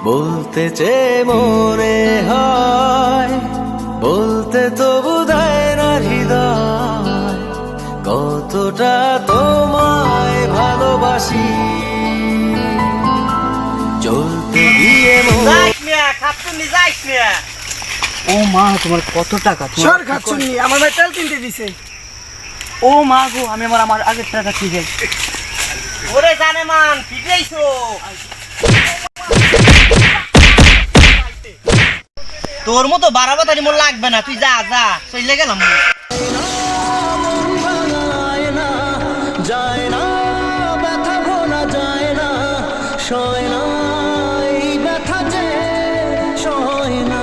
বলতে চেয়ে মনে হয়, বলতে তবু দেয় না হৃদয়, কতটা তোমায় ভালোবাসি। চলতে গিয়ে ও মা, তোমার কত টাকা? সর খাচ্ছুনি, আমার ভাই তেল কিনতে দিছে। ও মা গো, আমি আমার আগের টাকা ঠিক আছে। ওরে জানে মান ফিরেইছো, তোর মতো বাড়াবাতারি মোর লাগবে না, তুই যা যা, চলে গেলাম। যায় না ব্যথা ভোলা যায় না, সয় না এই ব্যথা যে সয় না,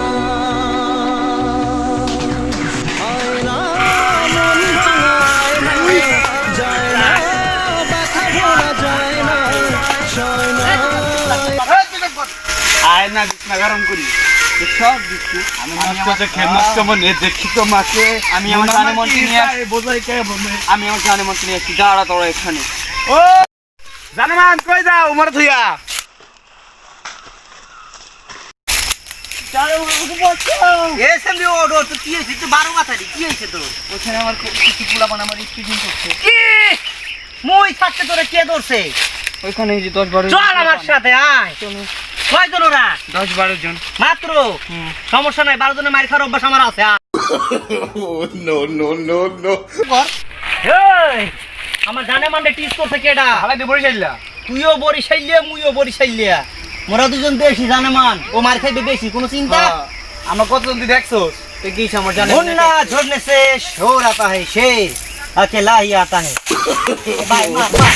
হয় না মন ভাঙায় না, যায় না ব্যথা ভোলা যায় না, সয় না। আয় না বিছনা গরম করি সব দিচ্ছি। আমি দেখি তো মাকে, আমি আমার জানে মন্ত্রী নিয়ে বোঝাই কে বলে, আমি আমার জানে মন্ত্রী নিয়ে আসছি। দাঁড়া তোরা এখানে। ও জানেমান কই যাও? উমর থুইয়া ওখানে আমার কিছু পোলাপান আমার স্পিডিং করছে। মুই থাকতে তোরে কে ধরছে? ওইখানে এই যে 10-12 চল আমার সাথে আয়। কয়জন ওরা? 10-12 জন মাত্র। সমস্যা নাই, 12 জনের মার খাওয়ার অভ্যাস আমার আছে। এই, আমার জানে মানে টিস করছে কেডা? হালাই দিয়ে বরিশাইলা। তুইও বরিশাইলিয়া, মুইও বরিশাইলিয়া, মোরা দুজন বেশি জানে মান। ও মার খাইবে বেশি, কোনো চিন্তা? আমরা কতজন তুই দেখছোস? তুই কি আমার জানে मुन्ना झोड़ने से शोर आता है, शेर अकेला ही आता है। बाय मार मार।